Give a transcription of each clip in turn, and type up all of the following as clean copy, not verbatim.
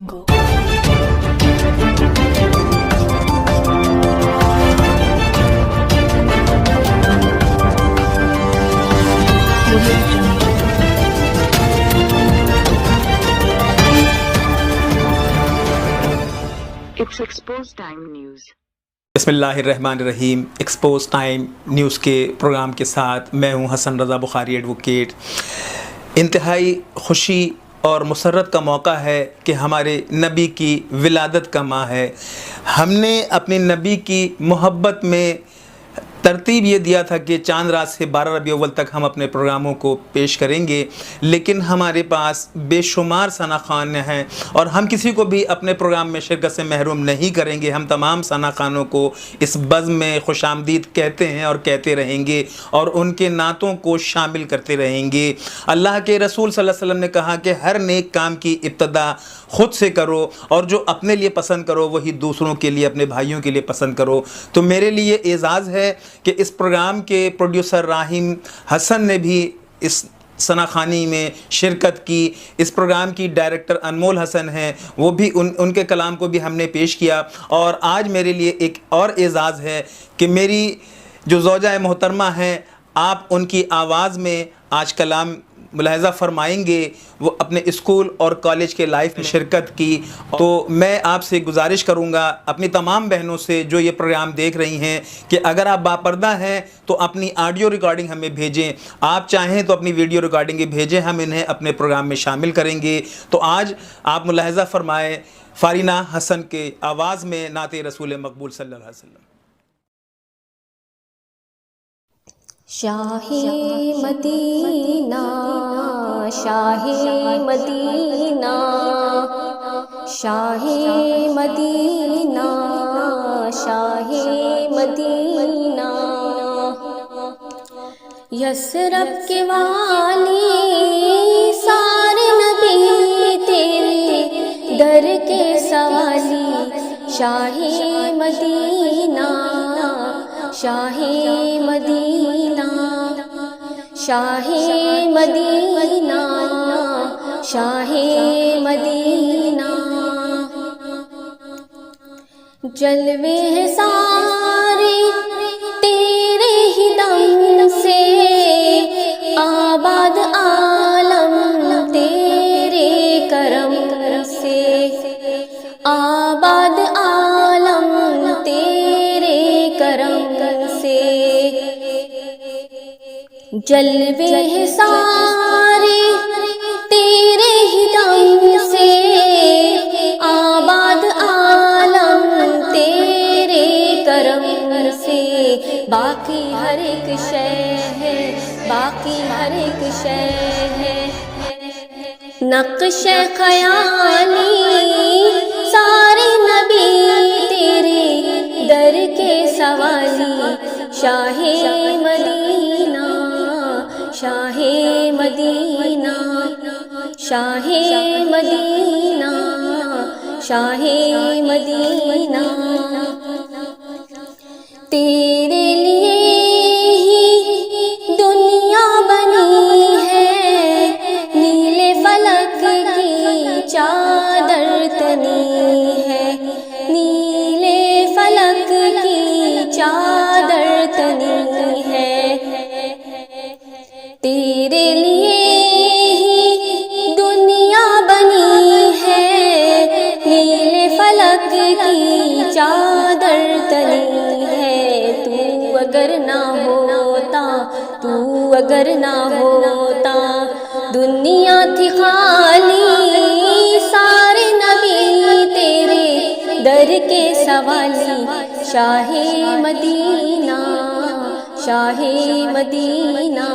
Go. It's Exposed Time News. बिस्मिल्लाहिर्रहमानिर्रहीम। Expose time news के programme के साथ मैं हूं हसन रज़ा बुखारी एडवोकेट। इंतहाई खुशी और मुसर्रत का मौका है कि हमारे नबी की विलादत का माह है। हमने अपने नबी की मोहब्बत में तरतीब ये दिया था कि चांद रात से 12 रबी अव्वल तक हम अपने प्रोग्रामों को पेश करेंगे, लेकिन हमारे पास बेशुमार सना खान हैं और हम किसी को भी अपने प्रोग्राम में शिरकत से महरूम नहीं करेंगे। हम तमाम सना खानों को इस बज़्म में खुशामदीद कहते हैं और कहते रहेंगे और उनके नातों को शामिल करते रहेंगे। अल्लाह के रसूल सल्लल्लाहु अलैहि वसल्लम ने कहा कि हर नेक काम की इब्तदा ख़ुद से करो और जो अपने लिए पसंद करो वही दूसरों के लिए, अपने भाइयों के लिए पसंद करो। तो मेरे लिए एज़ाज़ है कि इस प्रोग्राम के प्रोड्यूसर राहिम हसन ने भी इस सनाखानी में शिरकत की। इस प्रोग्राम की डायरेक्टर अनमोल हसन हैं, वो भी उनके कलाम को भी हमने पेश किया। और आज मेरे लिए एक और एज़ाज़ है कि मेरी जो ज़ौजा मोहतरमा हैं, आप उनकी आवाज़ में आज कलाम मुलाहज़ा फरमाएंगे। वो अपने स्कूल और कॉलेज के लाइफ में शिरकत की। तो मैं आपसे गुजारिश करूंगा अपनी तमाम बहनों से जो ये प्रोग्राम देख रही हैं कि अगर आप बापर्दा हैं तो अपनी ऑडियो रिकॉर्डिंग हमें भेजें, आप चाहें तो अपनी वीडियो रिकॉर्डिंग भेजें, हम इन्हें अपने प्रोग्राम में शामिल करेंगे। तो आज आप मुलाहज़ा फरमाएँ फारिना हसन के आवाज़ में नाते रसूल मकबूल सल्लल्लाहु अलैहि वसल्लम। शाहे मदीना, शाहे मदीना, शाहे मदीना, शाहे मदीना, यसरब के वाली सारे नबी तेरे दर के सवाली। शाहे मदीना, शाहे मदीना, शाहे मदीना, शाहे मदीना, जलवे हैं सारे तेरे ही दम से, आबाद आलम तेरे करम से, आबाद आलम तेरे करम से, जलवे हैं सारे तेरे ही दम से, आबाद आलम तेरे करम से। बाकी हर एक शय है, बाकी हर एक शय है, नक्श ख़याली सारे नबी तेरे दर के सवाली। शाहे मदीना, शाहे मदीना, शाहे मदीना, शाहे मदीना, तेरे लिए ही दुनिया बनी है, नीले फलक की चादर तनी है, नीले फलक की चादर तनी है, तेरे लिए ही दुनिया बनी है, नीले फलक की चादर तनी है। तू अगर ना होता, तू अगर ना होता, दुनिया थी खाली सारे नबी तेरे दर के सवाली। शाहे मदीना, शाहे मदीना,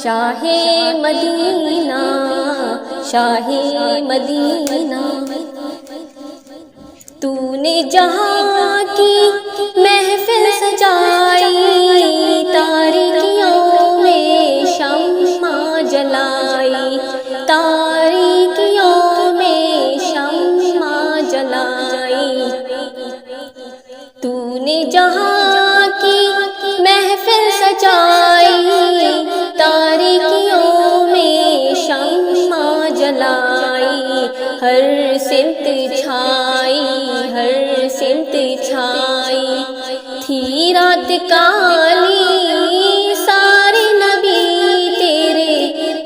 शाहे मदीना, शाहे मदीना, तूने जहाँ की महफिल सजाई, तारीकियों में शम्मा जलाई, तारीकियों में शम्मा जलाई, तूने जहाँ की महफिल सजाई, तारीकियों में शम्मा जलाई, हर سمت چھائی، ہر سمت چھائی، تھی رات کالی سارے نبی تیرے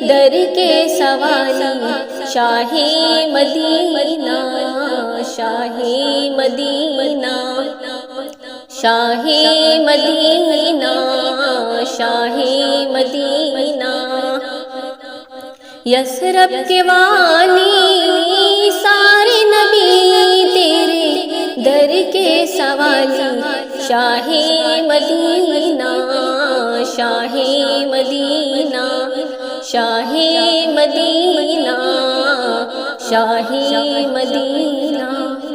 در کے سوالی، شاہ مدینہ، شاہ مدینہ، شاہ مدینہ، شاہ مدینہ، یثرب کے والی سارے نبی تیرے در کے سوالی، شاہ مدینہ، شاہ مدینہ، شاہ مدینہ، شاہ مدینہ۔